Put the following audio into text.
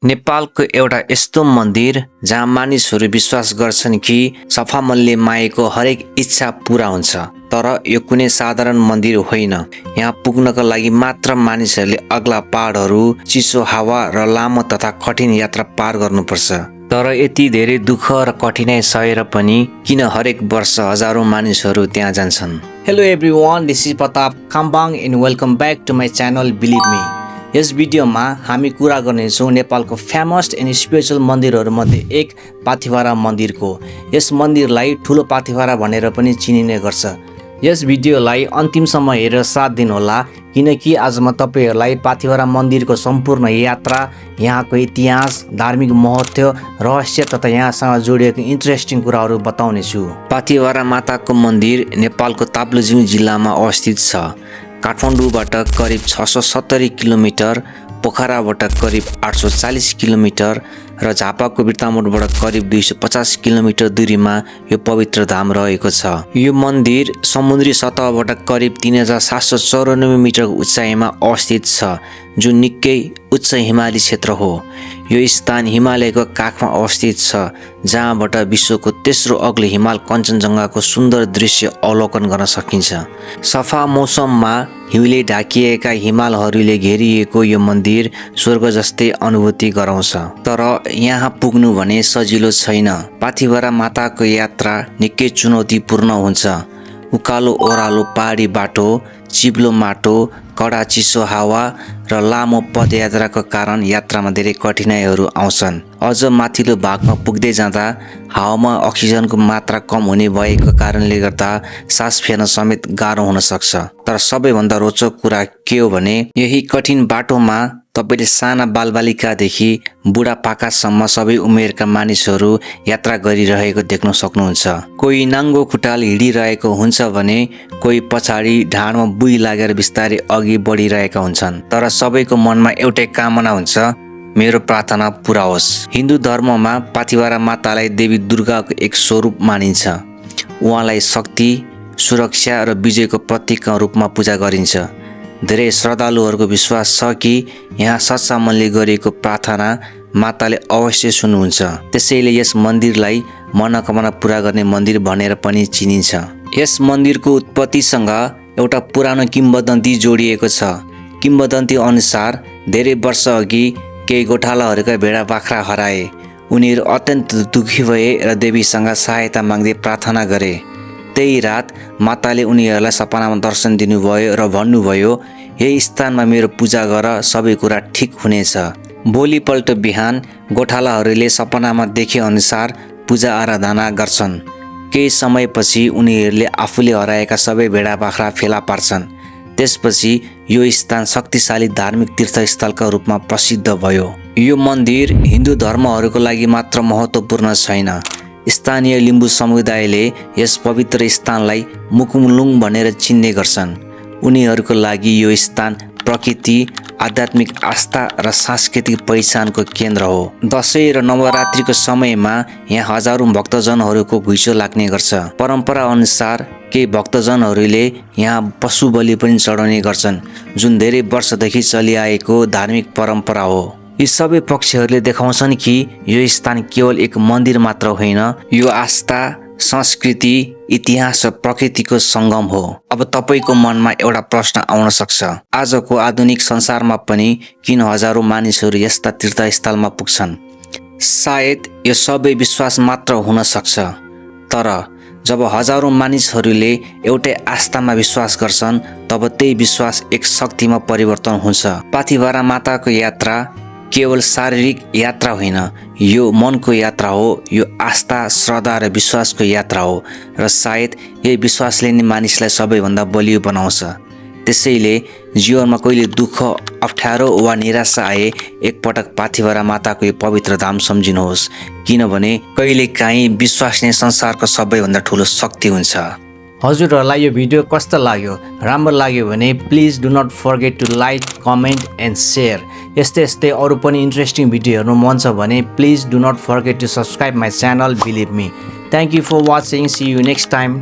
नेपालको एउटा यस्तो मन्दिर जहाँ मानिसहरू विश्वास गर्छन् कि सफा मनले मागेको हरेक इच्छा पूरा हुन्छ। तर यो कुनै साधारण मन्दिर होइन। यहाँ पुग्नका लागि मात्र मानिसहरूले अग्ला पहाडहरू, चिसो हावा र लामो तथा कठिन यात्रा पार गर्नुपर्छ। तर यति धेरै दुःख र कठिनाइ सहेर पनि किन हरेक वर्ष हजारौं मानिसहरू त्यहाँ जान्छन्? Hello everyone, this is Pratap Khambang and welcome back to my channel believe me. यस भिडियोमा हामी कुरा गर्नेछौँ नेपालको फेमस एन्ड स्पिरिचुअल मन्दिरहरूमध्ये एक पाथिभरा मन्दिरको। यस मन्दिरलाई ठुलो पाथिभरा भनेर पनि चिनिने गर्छ। यस भिडियोलाई अन्तिमसम्म हेरेर साथ दिनुहोला, किनकि आज म तपाईहरूलाई पाथिभरा मन्दिरको सम्पूर्ण यात्रा, यहाँको इतिहास, धार्मिक महत्त्व, रहस्य तथा यहाँसँग जोडिएको इन्ट्रेस्टिङ कुराहरू बताउने छु। पाथिभरा माताको मन्दिर नेपालको ताप्लेजुङ जिल्लामा अवस्थित छ। काठमाडौँबाट करिब 670 किलोमिटर, पोखराबाट करिब 840 किलोमिटर र झापाको बिर्तामोडबाट करिब 250 किलोमिटर दूरीमा यो पवित्र धाम रहेको छ। यो मन्दिर समुद्री सतहबाट करिब 3794 मिटरको उचाइमा अवस्थित छ, जुन निकै उच्च हिमाली क्षेत्र हो। यो स्थान हिमालयको काखमा अवस्थित छ, जहाँबाट विश्वको तेस्रो अग्लो हिमाल कञ्चनजङ्घाको सुन्दर दृश्य अवलोकन गर्न सकिन्छ। सफा मौसममा हिउँले ढाकिएका हिमालहरूले घेरिएको यो मन्दिर स्वर्ग जस्तै अनुभूति गराउँछ। तर यहाँ पुग्नु भने सजिलो छैन। पाथिभरा माताको यात्रा निकै चुनौतीपूर्ण हुन्छ। उकालो ओह्रालो पहाडी बाटो, चिप्लो माटो, कडा चिसो हावा र लामो पदयात्राको कारण यात्रामा धेरै कठिनाइहरू आउँछन्। अझ माथिल्लो भागमा पुग्दै जाँदा हावामा अक्सिजनको मात्रा कम हुने भएको कारणले गर्दा सास फेर्न समेत गाह्रो हुन सक्छ। तर सबैभन्दा रोचक कुरा के हो भने यही कठिन बाटोमा तपाईले साना बालबालिकादेखि बुढापाकासम्म सबै उमेरका मानिसहरू यात्रा गरिरहेको देख्न सक्नुहुन्छ। कोही नाङ्गो खुट्टाले हिँडिरहेको हुन्छ भने कोही पछाडि ढाडमा बुई लागेर बिस्तारै अघि बढिरहेका हुन्छन्। तर सबैको मनमा एउटै कामना हुन्छ, मेरो प्रार्थना पूरा होस्। हिन्दू धर्ममा पाथिभरा मातालाई देवी दुर्गाको एक स्वरूप मानिन्छ। उहाँलाई शक्ति, सुरक्षा र विजयको प्रतीकका रूपमा पूजा गरिन्छ। धेरै श्रद्धालुहरूको विश्वास छ कि यहाँ सच्चा मनले गरिएको प्रार्थना माताले अवश्य सुन्नुहुन्छ। त्यसैले यस मन्दिरलाई मनोकामना पूरा गर्ने मन्दिर भनेर पनि चिनिन्छ। यस मन्दिरको उत्पत्तिसँग एउटा पुरानो किम्वदन्ती जोडिएको छ। किम्वदन्ती अनुसार धेरै वर्ष अघि केही गोठालाहरूका भेडा बाख्रा हराए। उनीहरू अत्यन्त दुखी भए र देवीसँग सहायता माग्दै प्रार्थना गरे। त्यही रात माताले उनीहरूलाई सपनामा दर्शन दिनुभयो र भन्नुभयो, यही स्थानमा मेरो पूजा गर, सबै कुरा ठिक हुनेछ। भोलिपल्ट बिहान गोठालाहरूले सपनामा देखे अनुसार पूजा आराधना गर्छन्। केही समयपछि उनीहरूले आफूले हराएका सबै भेडा बाख्रा फेला पार्छन्। त्यसपछि यो स्थान शक्तिशाली धार्मिक तीर्थस्थलका रूपमा प्रसिद्ध भयो। यो मन्दिर हिन्दू धर्महरूको लागि मात्र महत्त्वपूर्ण छैन। स्थानीय लिम्बू समुदायले यस पवित्र स्थानलाई मुकुमलुङ भनेर चिन्ने गर्छन्। उनीहरूको लागि यो स्थान प्रकृति, आध्यात्मिक आस्था र सांस्कृतिक पहिचानको केन्द्र हो। दशैँ र नवरात्रिको समयमा यहाँ हजारौं भक्तजनहरूको घुइँचो लाग्ने गर्छ। परम्परा अनुसार केही भक्तजनहरूले यहाँ पशु बलि पनि चढाउने गर्छन्, जुन धेरै वर्षदेखि चलिआएको धार्मिक परम्परा हो। यी सबै पक्षहरूले देखाउँछन् कि यो स्थान केवल एक मन्दिर मात्र होइन, यो आस्था, संस्कृति, इतिहास र प्रकृतिको सङ्गम हो। अब तपाईको मनमा एउटा प्रश्न आउन सक्छ, आजको आधुनिक संसारमा पनि किन हजारौं मानिसहरू यस्ता तीर्थस्थलमा पुग्छन्? सायद यो सबै विश्वास मात्र हुन सक्छ। तर जब हजारौं मानिसहरूले एउटै आस्थामा विश्वास गर्छन्, तब त्यही विश्वास एक शक्तिमा परिवर्तन हुन्छ। पाथिभरा माताको यात्रा केवल शारीरिक यात्रा होइन, यो मनको यात्रा हो। यो आस्था, श्रद्धा र विश्वासको यात्रा हो र सायद यही विश्वासले नै मानिसलाई सबैभन्दा बलियो बनाउँछ। त्यसैले जीवनमा कहिले दुःख, अप्ठ्यारो वा निराशा आए एकपटक पाथिभरा माताको यो पवित्र धाम सम्झिनुहोस्, किनभने कहिलेकाहीँ विश्वास नै संसारको सबैभन्दा ठुलो शक्ति हुन्छ। हजुरहरूलाई यो भिडियो कस्तो लाग्यो? राम्रो लाग्यो भने please do not forget to like, comment and share. यस्तै अरू पनि इन्ट्रेस्टिङ भिडियो हेर्नु मन छ भने please do not forget to subscribe my channel believe me. Thank you for watching. See you next time.